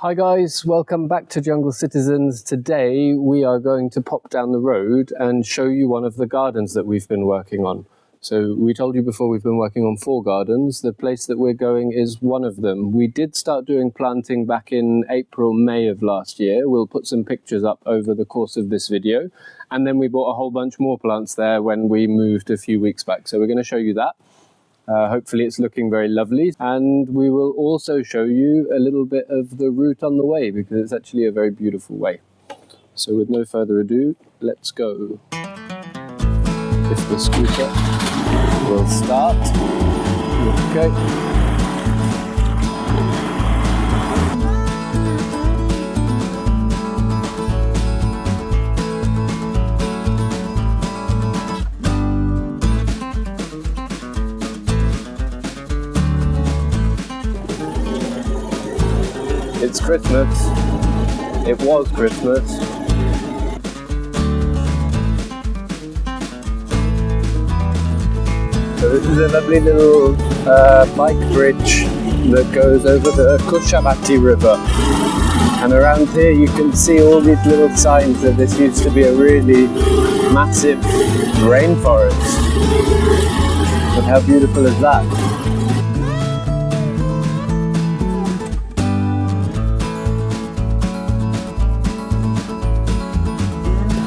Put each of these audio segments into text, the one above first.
Hi guys, welcome back to Jungle Citizens. Today we are going to pop down the road and show you one of the gardens that we've been working on. So we told you before we've been working on 4 gardens. The place that we're going is one of them. We did start doing planting back in April, May of last year. We'll put some pictures up over the course of this video. And then we bought a whole bunch more plants there when we moved a few weeks back. So we're going to show you that. Hopefully it's looking very lovely, and we will also show you a little bit of the route on the way because it's actually a very beautiful way. So with no further ado, let's go. If the scooter will start. Okay. It's Christmas. It was Christmas. So this is a lovely little bike bridge that goes over the Kushavati River. And around here you can see all these little signs that this used to be a really massive rainforest. But how beautiful is that?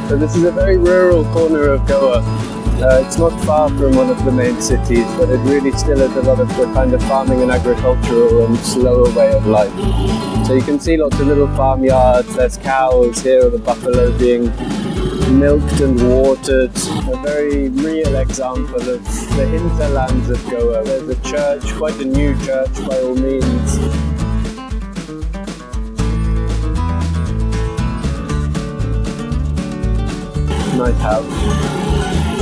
So this is a very rural corner of Goa. It's not far from one of the main cities, but it really still has a lot of the kind of farming and agricultural and slower way of life. So you can see lots of little farmyards, there's cows, here are the buffalo being milked and watered. A very real example of the hinterlands of Goa. There's a church, quite a new church by all means. Nice house,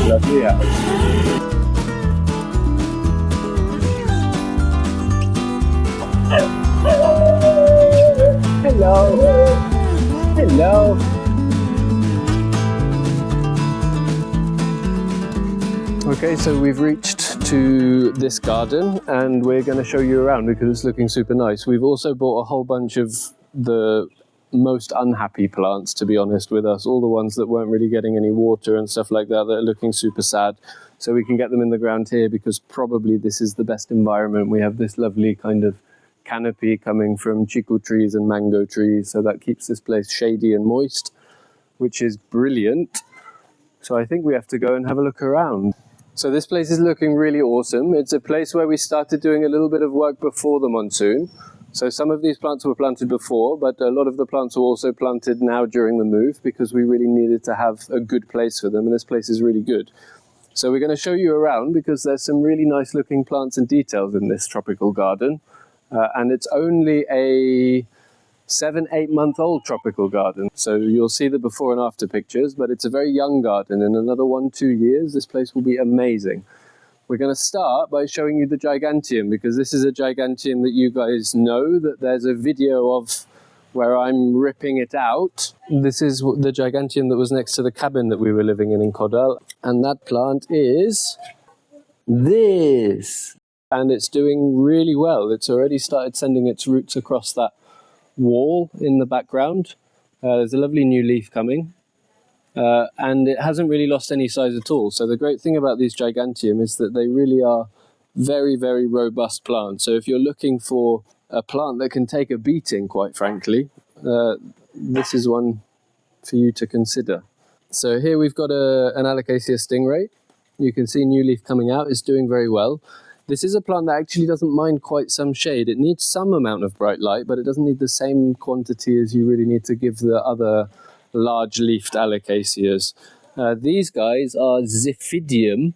lovely house. Hello, hello. Okay, so we've reached to this garden and we're going to show you around because it's looking super nice. We've also bought a whole bunch of the most unhappy plants, to be honest, with us, all the ones that weren't really getting any water and stuff like that are looking super sad, so we can get them in the ground here because probably this is the best environment. We have this lovely kind of canopy coming from chiku trees and mango trees, so that keeps this place shady and moist, which is brilliant. So I think we have to go and have a look around. So this place is looking really awesome. It's a place where we started doing a little bit of work before the monsoon. So some of these plants were planted before, but a lot of the plants were also planted now during the move because we really needed to have a good place for them, and this place is really good. So we're going to show you around because there's some really nice looking plants and details in this tropical garden. And it's only a 7-8 month old tropical garden. So you'll see the before and after pictures, but it's a very young garden. In another 1-2 years, this place will be amazing. We're going to start by showing you the Giganteum because this is a Giganteum that you guys know that there's a video of where I'm ripping it out. This is the Giganteum that was next to the cabin that we were living in Cordylines. And that plant is this. And it's doing really well. It's already started sending its roots across that wall in the background. There's a lovely new leaf coming. And it hasn't really lost any size at all. So the great thing about these Giganteum is that they really are very, very robust plants. So if you're looking for a plant that can take a beating, quite frankly, this is one for you to consider. So here we've got an Alocasia stingray. You can see new leaf coming out. It's doing very well. This is a plant that actually doesn't mind quite some shade. It needs some amount of bright light, but it doesn't need the same quantity as you really need to give the other large-leafed Alocasias. These guys are Xiphidium,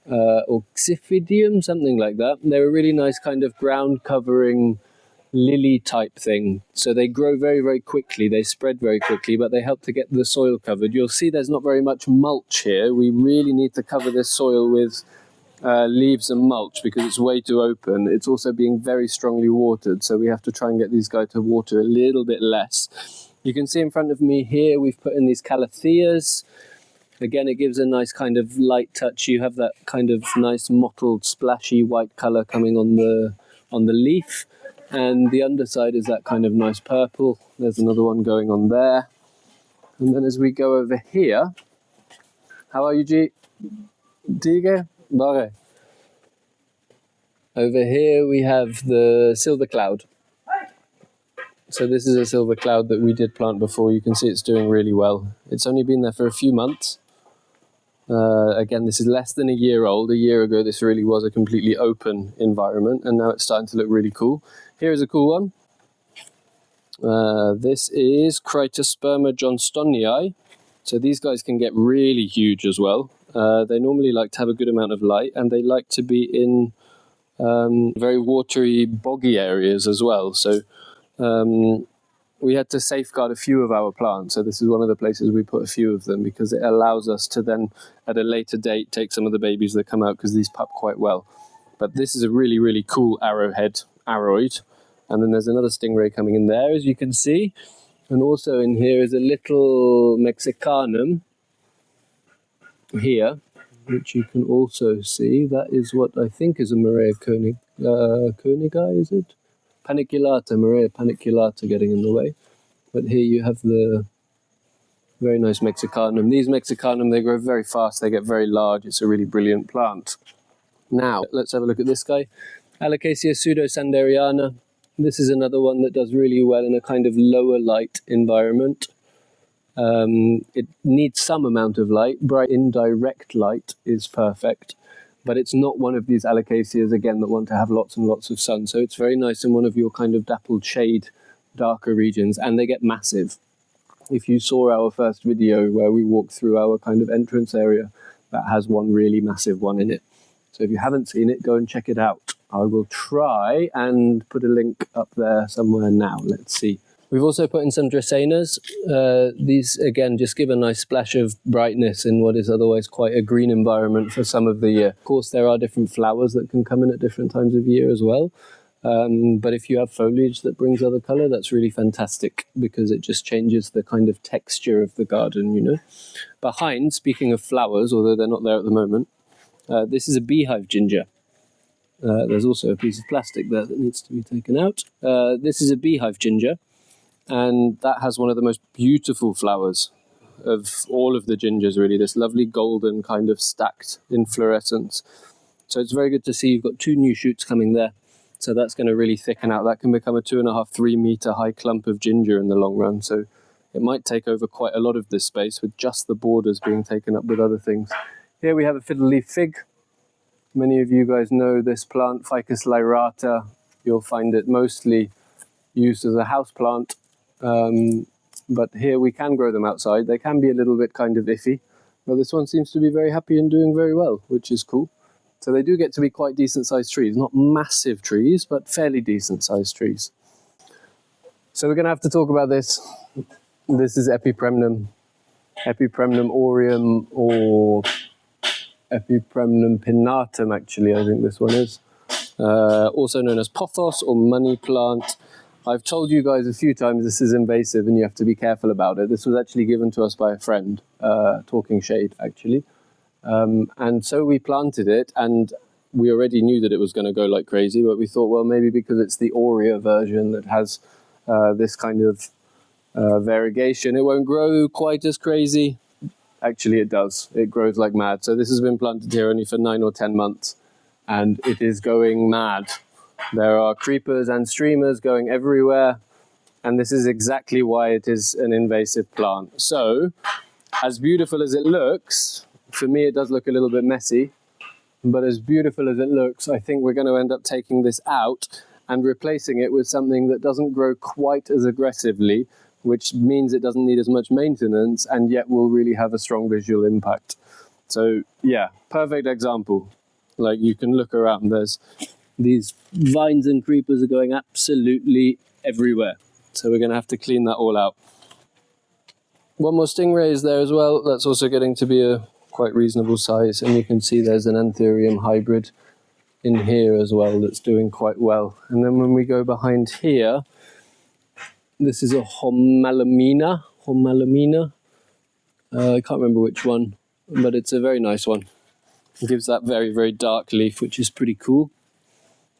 or Xiphidium, something like that. They're a really nice kind of ground-covering lily-type thing. So they grow very, very quickly. They spread very quickly, but they help to get the soil covered. You'll see there's not very much mulch here. We really need to cover this soil with leaves and mulch because it's way too open. It's also being very strongly watered, so we have to try and get these guys to water a little bit less. You can see in front of me here we've put in these Calatheas. Again, it gives a nice kind of light touch. You have that kind of nice mottled splashy white colour coming on the leaf. And the underside is that kind of nice purple. There's another one going on there. And then as we go over here, how are you, G? Dige? Bare. Over here we have the silver cloud. So this is a silver cloud that we did plant before. You can see it's doing really well. It's only been there for a few months. Again, this is less than a year old. A year ago, this really was a completely open environment, and now it's starting to look really cool. Here is a cool one. This is Crytosperma johnstonii. So these guys can get really huge as well. They normally like to have a good amount of light, and they like to be in very watery, boggy areas as well. So we had to safeguard a few of our plants. So this is one of the places we put a few of them, because it allows us to then, at a later date, take some of the babies that come out, because these pup quite well. But this is a really, really cool aroid. And then there's another stingray coming in there, as you can see. And also in here is a little Mexicanum here, which you can also see. That is what I think is a Maria Koenigai, is it? Paniculata, Maria paniculata getting in the way. But here you have the very nice Mexicanum. These Mexicanum, they grow very fast, they get very large. It's a really brilliant plant. Now, let's have a look at this guy. Alocasia pseudo-sanderiana. This is another one that does really well in a kind of lower light environment. It needs some amount of light. Bright indirect light is perfect, but it's not one of these Alocasias, again, that want to have lots and lots of sun. So it's very nice in one of your kind of dappled shade, darker regions, and they get massive. If you saw our first video where we walked through our kind of entrance area, that has one really massive one in it. So if you haven't seen it, go and check it out. I will try and put a link up there somewhere now. Let's see. We've also put in some Dracaenas. These, again, just give a nice splash of brightness in what is otherwise quite a green environment for some of the year. Of course, there are different flowers that can come in at different times of year as well. But if you have foliage that brings other colour, that's really fantastic, because it just changes the kind of texture of the garden, you know. Behind, speaking of flowers, although they're not there at the moment, this is a beehive ginger. There's also a piece of plastic there that needs to be taken out. This is a beehive ginger, and that has one of the most beautiful flowers of all of the gingers, really. This lovely golden kind of stacked inflorescence. So it's very good to see you've got 2 new shoots coming there. So that's going to really thicken out. That can become a 2.5–3 meter high clump of ginger in the long run. So it might take over quite a lot of this space, with just the borders being taken up with other things. Here we have a fiddle leaf fig. Many of you guys know this plant, Ficus lyrata. You'll find it mostly used as a house plant. But here we can grow them outside. They can be a little bit kind of iffy. But this one seems to be very happy and doing very well, which is cool. So they do get to be quite decent-sized trees. Not massive trees, but fairly decent-sized trees. So we're going to have to talk about this. This is Epipremnum. Epipremnum aureum, or Epipremnum pinnatum, actually, I think this one is. Also known as pothos or money plant. I've told you guys a few times this is invasive and you have to be careful about it. This was actually given to us by a friend, Talking Shade, actually. And so we planted it, and we already knew that it was going to go like crazy, but we thought, well, maybe because it's the aurea version that has this kind of variegation, it won't grow quite as crazy. Actually, it does. It grows like mad. So this has been planted here only for 9 or 10 months, and it is going mad. There are creepers and streamers going everywhere, and this is exactly why it is an invasive plant. So, as beautiful as it looks, for me it does look a little bit messy, but as beautiful as it looks, I think we're going to end up taking this out and replacing it with something that doesn't grow quite as aggressively, which means it doesn't need as much maintenance and yet will really have a strong visual impact. So yeah, perfect example. Like, you can look around, there's these vines and creepers are going absolutely everywhere. So we're going to have to clean that all out. One more stingray is there as well. That's also getting to be a quite reasonable size. And you can see there's an Anthurium hybrid in here as well that's doing quite well. And then when we go behind here, this is a Homalamina. I can't remember which one, but it's a very nice one. It gives that very, very dark leaf, which is pretty cool.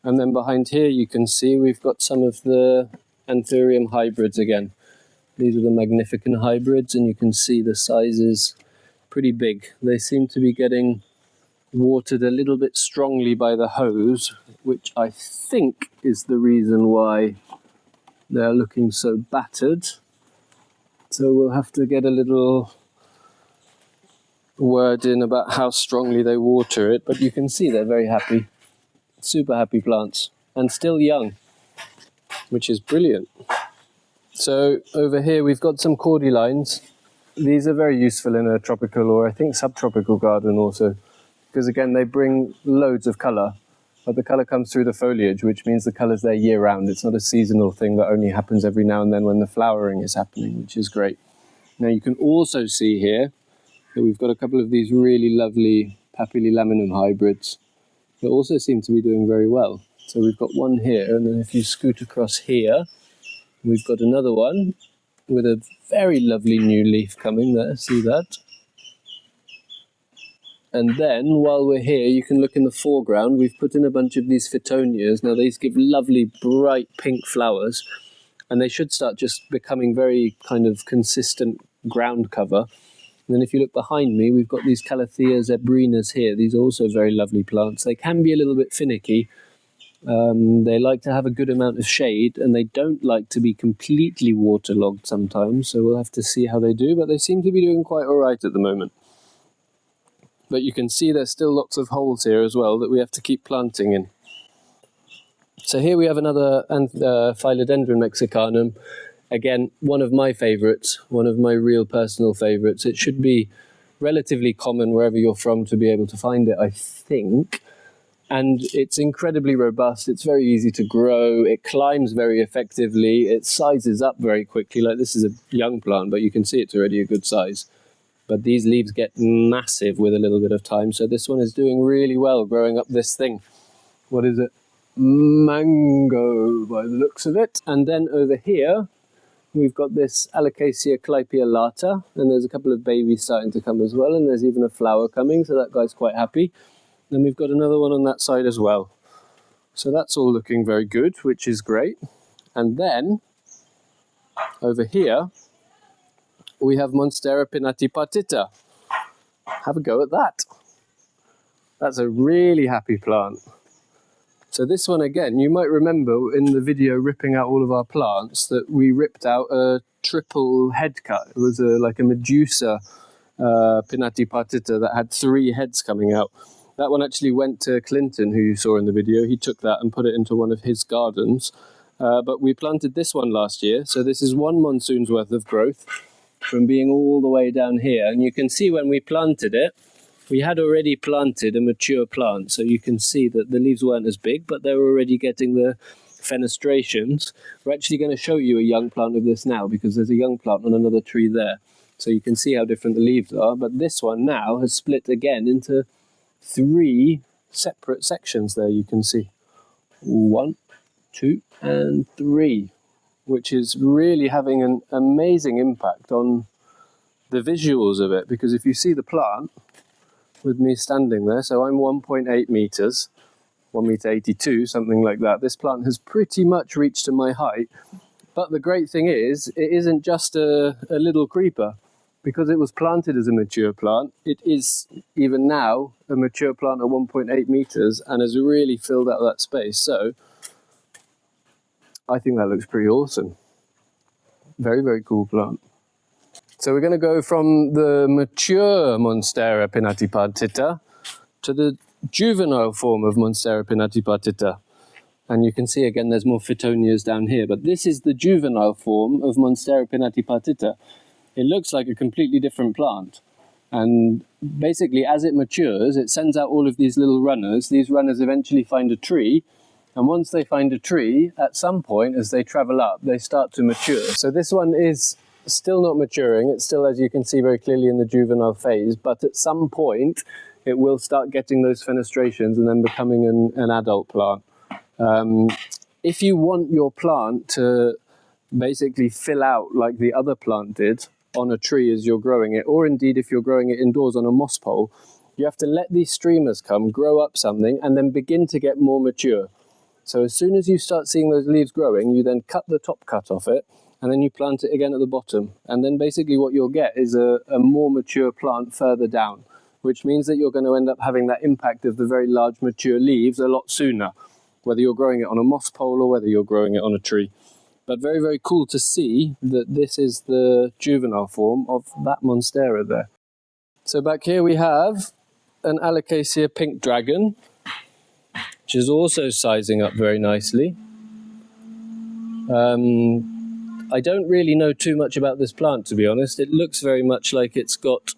And then behind here you can see we've got some of the Anthurium hybrids again. These are the magnificent hybrids, and you can see the sizes pretty big. They seem to be getting watered a little bit strongly by the hose, which I think is the reason why they're looking so battered. So we'll have to get a little word in about how strongly they water it, but you can see they're very happy. Super happy plants, and still young, which is brilliant. So over here we've got some Cordylines. These are very useful in a tropical or I think subtropical garden also, because again they bring loads of colour, but the colour comes through the foliage, which means the colour's there year round. It's not a seasonal thing that only happens every now and then when the flowering is happening, which is great. Now you can also see here that we've got a couple of these really lovely Papillilaminum hybrids that also seem to be doing very well. So we've got one here, and then if you scoot across here, we've got another one with a very lovely new leaf coming there, see that? And then while we're here, you can look in the foreground, we've put in a bunch of these Phytonias. Now these give lovely bright pink flowers, and they should start just becoming very kind of consistent ground cover. And then if you look behind me, we've got these Calathea zebrinas here. These are also very lovely plants. They can be a little bit finicky. They like to have a good amount of shade, and they don't like to be completely waterlogged sometimes, so we'll have to see how they do, but they seem to be doing quite all right at the moment. But you can see there's still lots of holes here as well that we have to keep planting in. So here we have another Philodendron mexicanum. Again, one of my favourites, one of my real personal favourites. It should be relatively common wherever you're from to be able to find it, I think. And it's incredibly robust, it's very easy to grow, it climbs very effectively, it sizes up very quickly. Like this is a young plant, but you can see it's already a good size. But these leaves get massive with a little bit of time, so this one is doing really well growing up this thing. What is it? Mango by the looks of it. And then over here, we've got this Alocasia clypeolata, and there's a couple of babies starting to come as well, and there's even a flower coming, so that guy's quite happy. Then we've got another one on that side as well. So that's all looking very good, which is great. And then, over here, we have Monstera pinnatipatita. Have a go at that. That's a really happy plant. So this one again, you might remember in the video ripping out all of our plants that we ripped out a triple head cut. It was like a Medusa pinnatipatita that had 3 heads coming out. That one actually went to Clinton, who you saw in the video. He took that and put it into one of his gardens. But we planted this one last year, so this is 1 monsoon's worth of growth from being all the way down here. And you can see when we planted it, we had already planted a mature plant, so you can see that the leaves weren't as big, but they were already getting the fenestrations. We're actually going to show you a young plant of this now, because there's a young plant on another tree there. So you can see how different the leaves are. But this one now has split again into 3 separate sections there, you can see. 1, 2, and 3, which is really having an amazing impact on the visuals of it, because if you see the plant with me standing there, so I'm 1.8 meters, 1.82 meter, something like that. This plant has pretty much reached to my height, but the great thing is, it isn't just a little creeper. Because it was planted as a mature plant, it is even now a mature plant at 1.8 meters and has really filled out that space. So I think that looks pretty awesome. Very, very cool plant. So we're going to go from the mature Monstera pinnatipatita to the juvenile form of Monstera pinnatipatita. And you can see again there's more Phytonias down here, but this is the juvenile form of Monstera pinnatipatita. It looks like a completely different plant. And basically, as it matures, it sends out all of these little runners. These runners eventually find a tree. And once they find a tree, at some point, as they travel up, they start to mature. So this one is still not maturing. It's still, as you can see very clearly, in the juvenile phase. But at some point, it will start getting those fenestrations and then becoming an adult plant. If you want your plant to basically fill out like the other plant did, on a tree as you're growing it, or indeed if you're growing it indoors on a moss pole, you have to let these streamers come, grow up something, and then begin to get more mature. So as soon as you start seeing those leaves growing, you then cut the top cut off it, and then you plant it again at the bottom. And then basically what you'll get is a more mature plant further down, which means that you're going to end up having that impact of the very large mature leaves a lot sooner, whether you're growing it on a moss pole or whether you're growing it on a tree. But very, very cool to see that this is the juvenile form of that Monstera there. So back here we have an Alocasia pink dragon, which is also sizing up very nicely. I don't really know too much about this plant, to be honest. It looks very much like it's got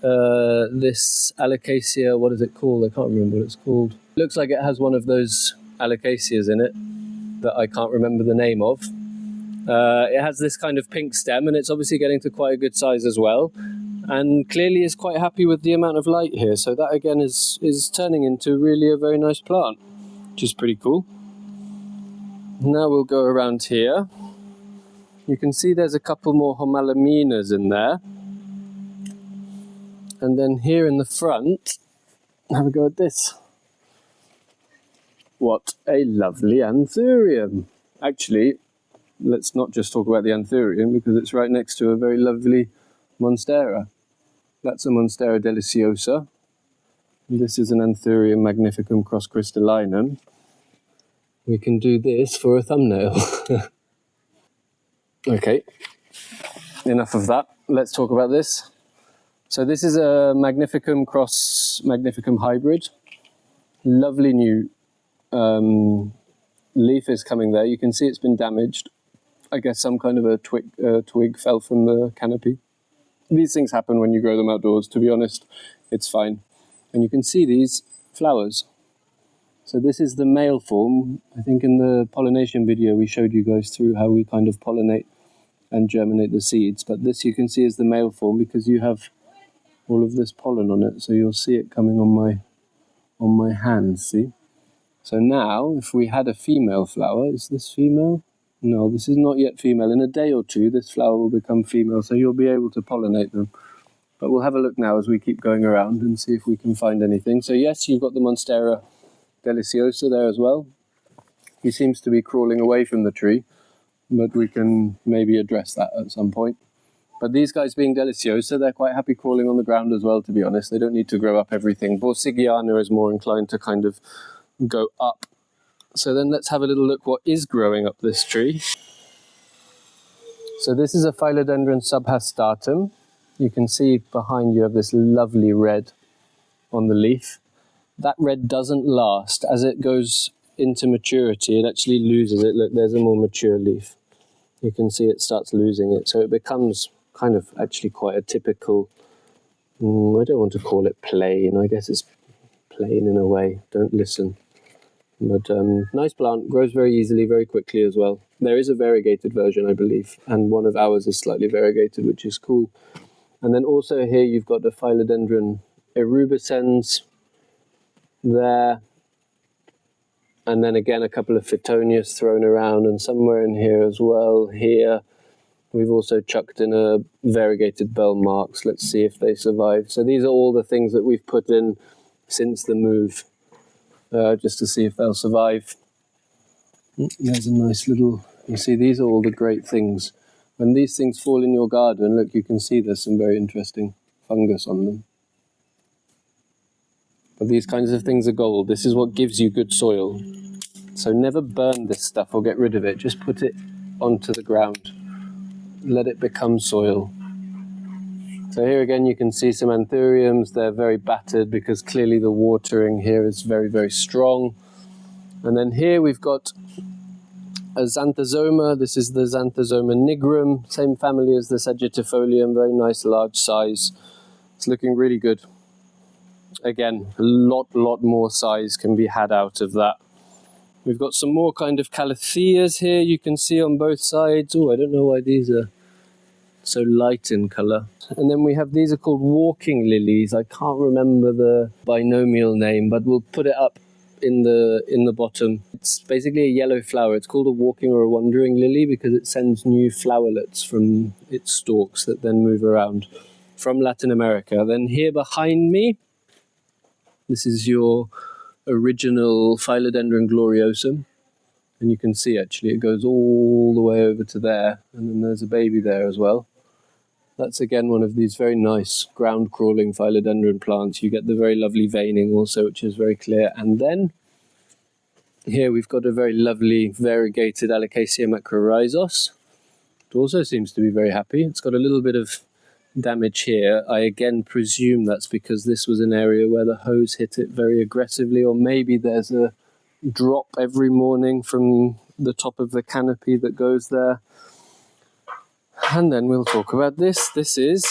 this Alocasia, what is it called? I can't remember what it's called. It looks like it has one of those Alocasias in it that I can't remember the name of. It has this kind of pink stem, and it's obviously getting to quite a good size as well. And clearly is quite happy with the amount of light here. So that again is turning into really a very nice plant, which is pretty cool. Now we'll go around here. You can see there's a couple more Homalaminas in there. And then here in the front, have a go at this. What a lovely Anthurium. Actually, let's not just talk about the Anthurium because it's right next to a very lovely Monstera. That's a Monstera deliciosa. This is an Anthurium magnificum cross crystallinum. We can do this for a thumbnail. Okay, enough of that. Let's talk about this. So this is a magnificum cross magnificum hybrid. Lovely new leaf is coming there. You can see it's been damaged. I guess some kind of a twig fell from the canopy. These things happen when you grow them outdoors. To be honest, it's fine. And you can see these flowers. So this is the male form. I think in the pollination video we showed you guys through how we kind of pollinate and germinate the seeds. But this you can see is the male form because you have all of this pollen on it. So you'll see it coming on my hands, see? So now, if we had a female flower, is this female? No, this is not yet female. In a day or two, this flower will become female, so you'll be able to pollinate them. But we'll have a look now as we keep going around and see if we can find anything. So yes, you've got the Monstera deliciosa there as well. He seems to be crawling away from the tree, but we can maybe address that at some point. But these guys being deliciosa, they're quite happy crawling on the ground as well, to be honest. They don't need to grow up everything. Borsigiana is more inclined to kind of go up. So then let's have a little look what is growing up this tree. So this is a Philodendron subhastatum. You can see behind you have this lovely red on the leaf. That red doesn't last. As it goes into maturity, it actually loses it. Look, there's a more mature leaf. You can see it starts losing it. So it becomes kind of actually quite a typical, I don't want to call it plain. I guess it's plain in a way. Don't listen. But nice plant, grows very easily, very quickly as well. There is a variegated version, I believe, and one of ours is slightly variegated, which is cool. And then also here you've got the Philodendron erubescens there. And then again a couple of Phytonias thrown around, and somewhere in here as well. Here we've also chucked in a variegated bell marks. Let's see if they survive. So these are all the things that we've put in since the move. Just to see if they'll survive. There's a nice little, you see these are all the great things. When these things fall in your garden, look, you can see there's some very interesting fungus on them. But these kinds of things are gold. This is what gives you good soil. So never burn this stuff or get rid of it. Just put it onto the ground. Let it become soil. So here again you can see some Anthuriums. They're very battered because clearly the watering here is very, very strong. And then here we've got a Xanthosoma. This is the Xanthosoma nigrum, same family as the Sagitifolium, very nice large size. It's looking really good. Again, a lot more size can be had out of that. We've got some more kind of Calatheas here you can see on both sides. Oh, I don't know why these are so light in colour. And then we have, these are called walking lilies. I can't remember the binomial name, but we'll put it up in the bottom. It's basically a yellow flower. It's called a walking or a wandering lily because it sends new flowerlets from its stalks that then move around from Latin America. Then here behind me, this is your original Philodendron gloriosum. And you can see actually it goes all the way over to there, and then there's a baby there as well. That's again one of these very nice ground crawling philodendron plants. You get the very lovely veining also, which is very clear. And then here we've got a very lovely variegated Alocasia macrorhizos. It also seems to be very happy. It's got a little bit of damage here. I again presume that's because this was an area where the hose hit it very aggressively, or maybe there's a drop every morning from the top of the canopy that goes there. And then we'll talk about this. This is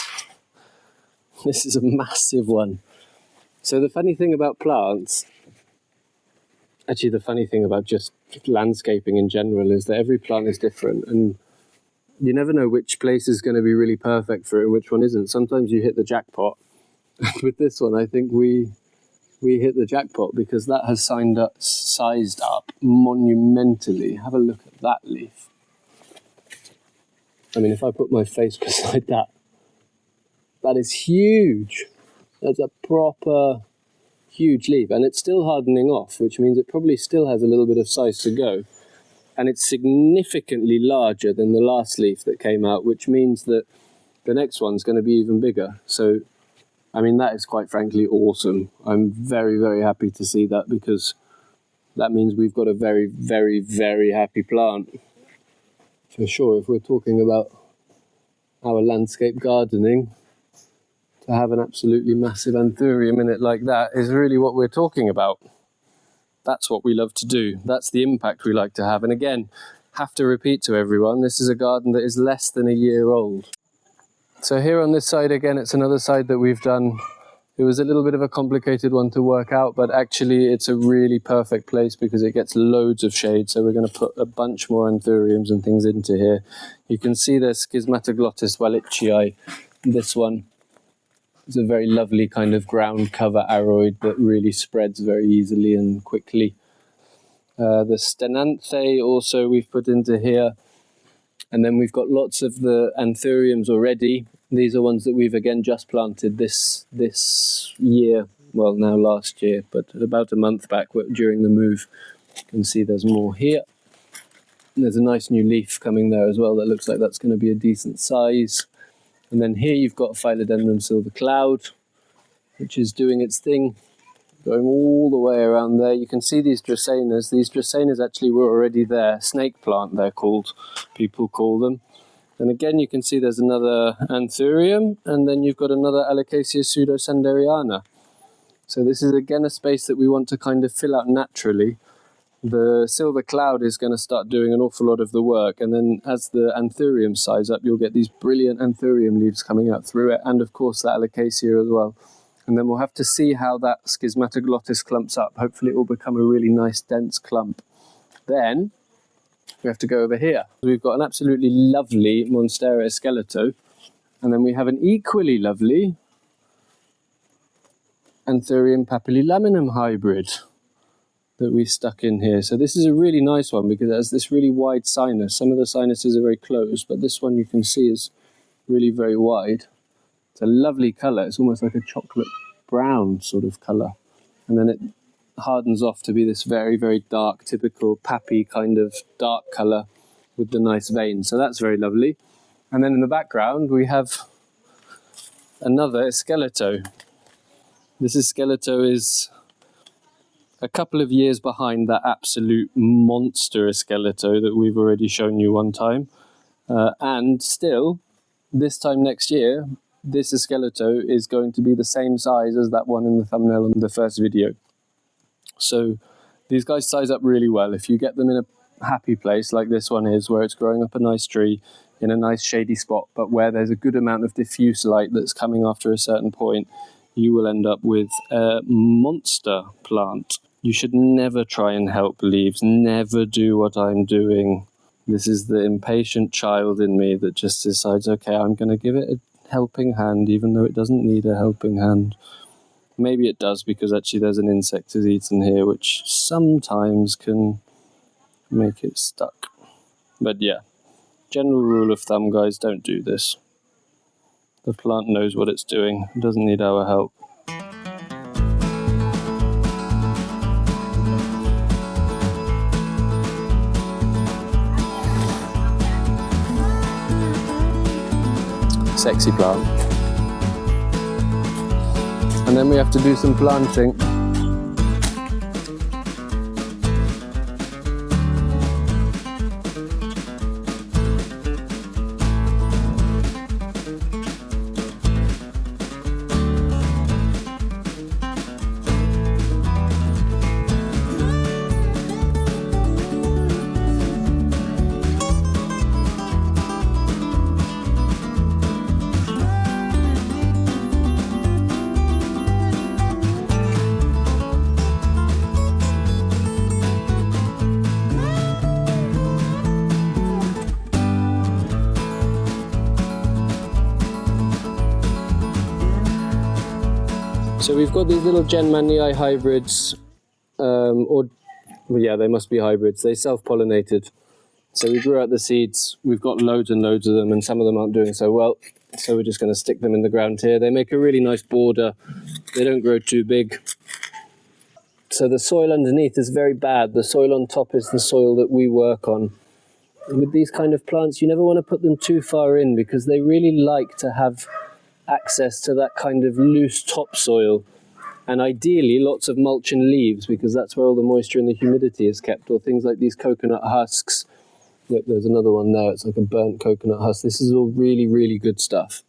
a massive one. So the funny thing about plants, actually the funny thing about just landscaping in general, is that every plant is different, and you never know which place is going to be really perfect for it and which one isn't. Sometimes you hit the jackpot. With this one, I think we hit the jackpot because that has sized up monumentally. Have a look at that leaf. I mean, if I put my face beside that, that is huge. That's a proper huge leaf, and it's still hardening off, which means it probably still has a little bit of size to go. And it's significantly larger than the last leaf that came out, which means that the next one's going to be even bigger. So, I mean, that is quite frankly awesome. I'm very, very happy to see that, because that means we've got a very, very, very happy plant. For sure, if we're talking about our landscape gardening, to have an absolutely massive Anthurium in it like that is really what we're talking about. That's what we love to do. That's the impact we like to have. And again, have to repeat to everyone, this is a garden that is less than a year old. So here on this side, again, it's another side that we've done. It was a little bit of a complicated one to work out, but actually it's a really perfect place because it gets loads of shade. So we're going to put a bunch more Anthuriums and things into here. You can see there's Schismatoglottis wallichii. This one is a very lovely kind of ground cover aroid that really spreads very easily and quickly. The Stenanthe also we've put into here. And then we've got lots of the Anthuriums already. These are ones that we've again just planted this year, well now last year, but about a month back during the move. You can see there's more here. And there's a nice new leaf coming there as well that looks like that's going to be a decent size. And then here you've got Philodendron silver cloud, which is doing its thing, going all the way around there. You can see these Dracaenas. These Dracaenas actually were already there. Snake plant, they're called. People call them. And again, you can see there's another Anthurium, and then you've got another Alocasia pseudosanderiana. So this is again a space that we want to kind of fill out naturally. The silver cloud is going to start doing an awful lot of the work, and then as the Anthurium size up, you'll get these brilliant Anthurium leaves coming out through it, and of course that Alocasia as well. And then we'll have to see how that Schismatoglottis clumps up. Hopefully it will become a really nice dense clump. Then we have to go over here. We've got an absolutely lovely Monstera esqueleto, and then we have an equally lovely Anthurium papillilaminum hybrid that we stuck in here. So this is a really nice one because it has this really wide sinus. Some of the sinuses are very closed, but this one you can see is really very wide. It's a lovely colour. It's almost like a chocolate brown sort of colour. And then it hardens off to be this very, very dark, typical pappy kind of dark colour with the nice veins. So that's very lovely. And then in the background we have another Esqueleto. This Esqueleto is a couple of years behind that absolute monster Esqueleto that we've already shown you one time. And still, this time next year, this Esqueleto is going to be the same size as that one in the thumbnail on the first video. So these guys size up really well. If you get them in a happy place like this one is, where it's growing up a nice tree in a nice shady spot, but where there's a good amount of diffuse light that's coming after a certain point, you will end up with a monster plant. You should never try and help leaves. Never do what I'm doing. This is the impatient child in me that just decides, okay, I'm going to give it a helping hand, even though it doesn't need a helping hand. Maybe it does, because actually there's an insect is eaten here, which sometimes can make it stuck. But yeah, general rule of thumb, guys, don't do this. The plant knows what it's doing. It doesn't need our help. sexy plant. And then we have to do some planting. So we've got these little Genmanii hybrids, well, yeah, they must be hybrids. They self-pollinated. So we grew out the seeds. We've got loads and loads of them, and some of them aren't doing so well. So we're just going to stick them in the ground here. They make a really nice border. They don't grow too big. So the soil underneath is very bad. The soil on top is the soil that we work on. And with these kind of plants, you never want to put them too far in because they really like to have access to that kind of loose topsoil, and ideally lots of mulch and leaves, because that's where all the moisture and the humidity is kept, or things like these coconut husks. Look, there's another one there. It's like a burnt coconut husk. This is all really, really good stuff.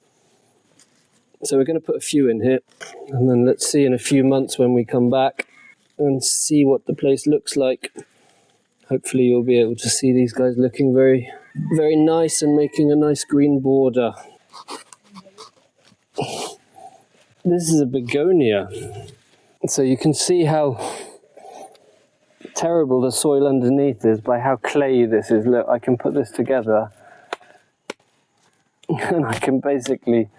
So we're going to put a few in here, and then let's see in a few months when we come back and see what the place looks like. Hopefully you'll be able to see these guys looking very, very nice and making a nice green border. This is a begonia. So you can see how terrible the soil underneath is by how clayey this is. Look, I can put this together and I can basically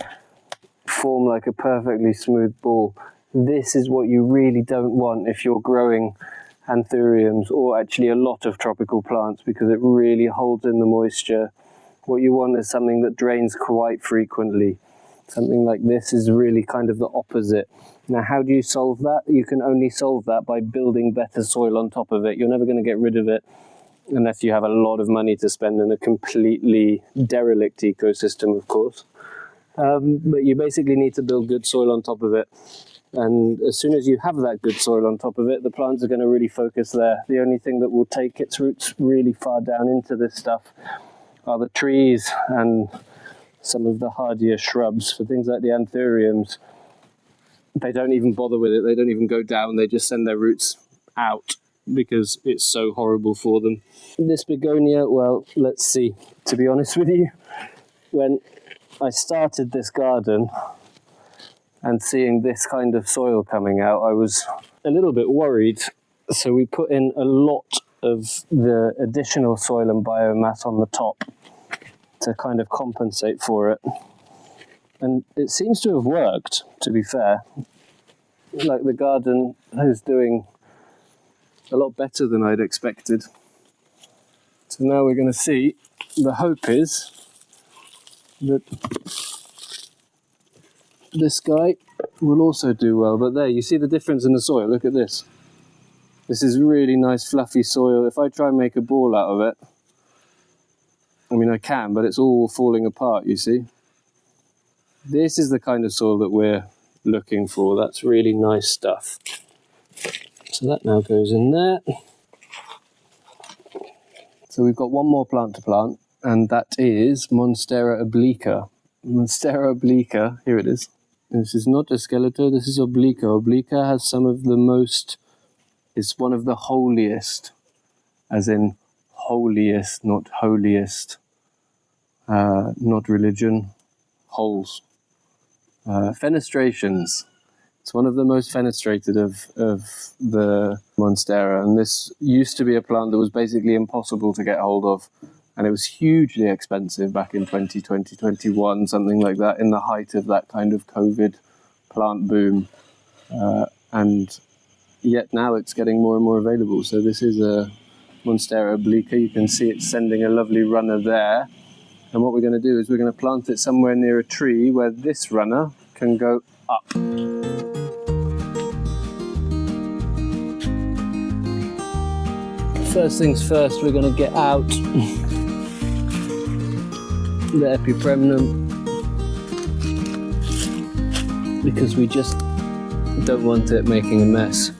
form like a perfectly smooth ball. This is what you really don't want if you're growing Anthuriums, or actually a lot of tropical plants, because it really holds in the moisture. What you want is something that drains quite frequently. Something like this is really kind of the opposite. Now, how do you solve that? You can only solve that by building better soil on top of it. You're never going to get rid of it unless you have a lot of money to spend in a completely derelict ecosystem, of course. But you basically need to build good soil on top of it. And as soon as you have that good soil on top of it, the plants are going to really focus there. The only thing that will take its roots really far down into this stuff are the trees and some of the hardier shrubs. For things like the Anthuriums, they don't even bother with it. They don't even go down. They just send their roots out because it's so horrible for them. This begonia, well, let's see. To be honest with you, when I started this garden and seeing this kind of soil coming out, I was a little bit worried. So we put in a lot of the additional soil and biomass on the top to kind of compensate for it. And it seems to have worked, to be fair. Like, the garden is doing a lot better than I'd expected. So now we're going to see. The hope is that this guy will also do well. But there, you see the difference in the soil. Look at this. This is really nice fluffy soil. If I try and make a ball out of it, I mean, I can, but it's all falling apart, you see. This is the kind of soil that we're looking for. That's really nice stuff. So that now goes in there. So we've got one more plant to plant, and that is Monstera obliqua. Monstera obliqua, here it is. This is not a skeleton, this is obliqua. Obliqua has some of the most, it's one of the holiest, as in holiest, not holiest, not religion, holes. Fenestrations. It's one of the most fenestrated of the Monstera, and this used to be a plant that was basically impossible to get hold of, and it was hugely expensive back in 2020, 2021, something like that, in the height of that kind of COVID plant boom. And yet now it's getting more and more available. So this is a Monstera obliqua. You can see it's sending a lovely runner there. And what we're going to do is we're going to plant it somewhere near a tree where this runner can go up. First things first, we're going to get out the epipremnum. because we just don't want it making a mess.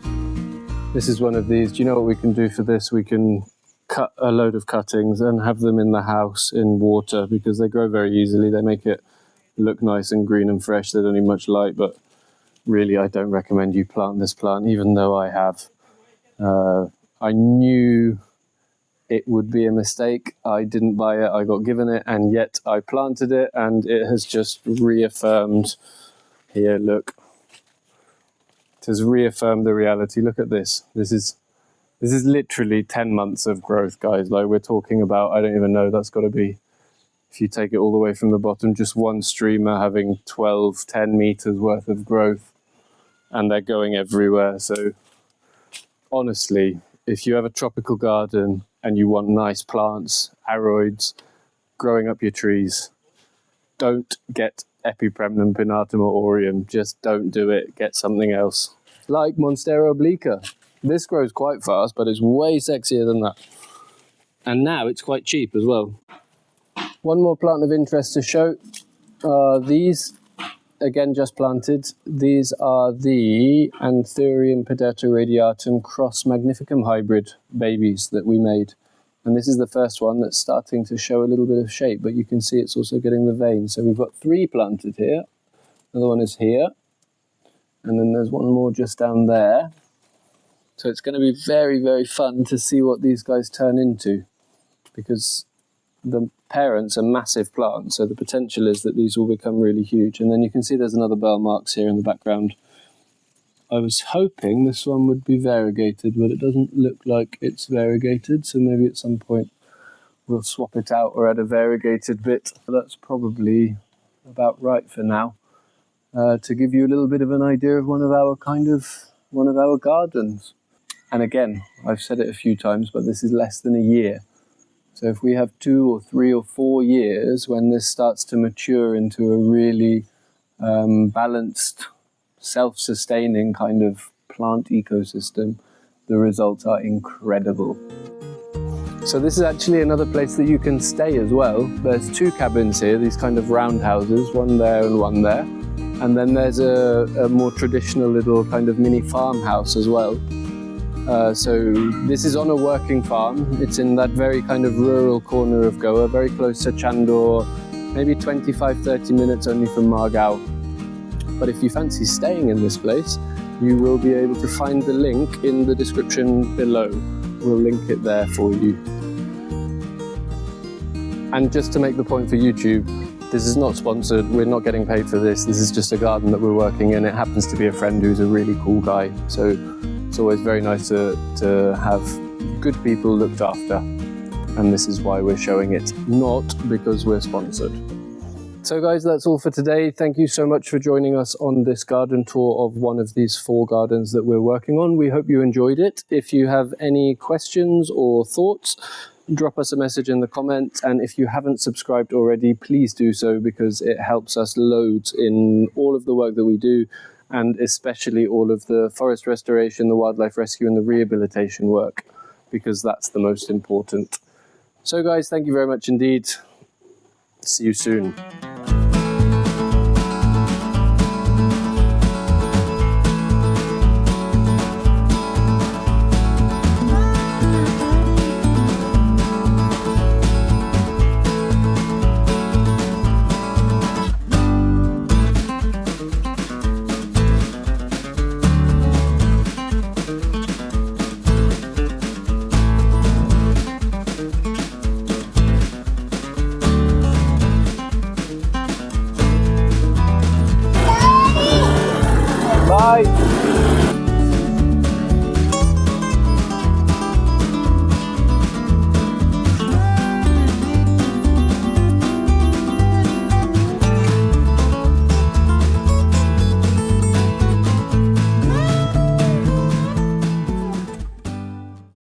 This is one of these. Do you know what we can do for this? We can cut a load of cuttings and have them in the house in water because they grow very easily. They make it look nice and green and fresh. They don't need much light, but really I don't recommend you plant this plant, even though I have. I knew it would be a mistake. I didn't buy it, I got given it, and yet I planted it, and it has just reaffirmed. Here, look. It has reaffirmed the reality. Look at this. This is literally 10 months of growth, guys. Like, we're talking about, I don't even know, that's got to be, if you take it all the way from the bottom, just one streamer having 10 meters worth of growth, and they're going everywhere. So honestly, if you have a tropical garden and you want nice plants, aroids, growing up your trees, don't get Epipremnum pinnatum or aureum. Just don't do it. Get something else. Like Monstera obliqua. This grows quite fast, but it's way sexier than that. And now it's quite cheap as well. One more plant of interest to show. These, again, just planted. These are the Anthurium pedata radiatum cross magnificum hybrid babies that we made. And this is the first one that's starting to show a little bit of shape, but you can see it's also getting the vein. So we've got 3 planted here. Another one is here. And then there's one more just down there. So it's going to be very, very fun to see what these guys turn into, because the parents are massive plants. So the potential is that these will become really huge. And then you can see there's another bell marks here in the background. I was hoping this one would be variegated, but it doesn't look like it's variegated, so maybe at some point we'll swap it out or add a variegated bit. That's probably about right for now, to give you a little bit of an idea of one of our gardens. And again, I've said it a few times, but this is less than a year. So if we have 2 or 3 or 4 years when this starts to mature into a really balanced, self-sustaining kind of plant ecosystem, the results are incredible. So this is actually another place that you can stay as well. There's 2 cabins here, these kind of round houses, one there and one there. And then there's a more traditional little kind of mini farmhouse as well. So this is on a working farm. It's in that very kind of rural corner of Goa, very close to Chandor, maybe 25-30 minutes only from Margao. But if you fancy staying in this place, you will be able to find the link in the description below. We'll link it there for you. And just to make the point for YouTube, this is not sponsored, we're not getting paid for this. This is just a garden that we're working in. It happens to be a friend who's a really cool guy. So it's always very nice to have good people looked after. And this is why we're showing it, not because we're sponsored. So guys, that's all for today. Thank you so much for joining us on this garden tour of one of these 4 gardens that we're working on. We hope you enjoyed it. If you have any questions or thoughts, drop us a message in the comments. And if you haven't subscribed already, please do so, because it helps us loads in all of the work that we do, and especially all of the forest restoration, the wildlife rescue, and the rehabilitation work, because that's the most important. So guys, thank you very much indeed. See you soon. Bye.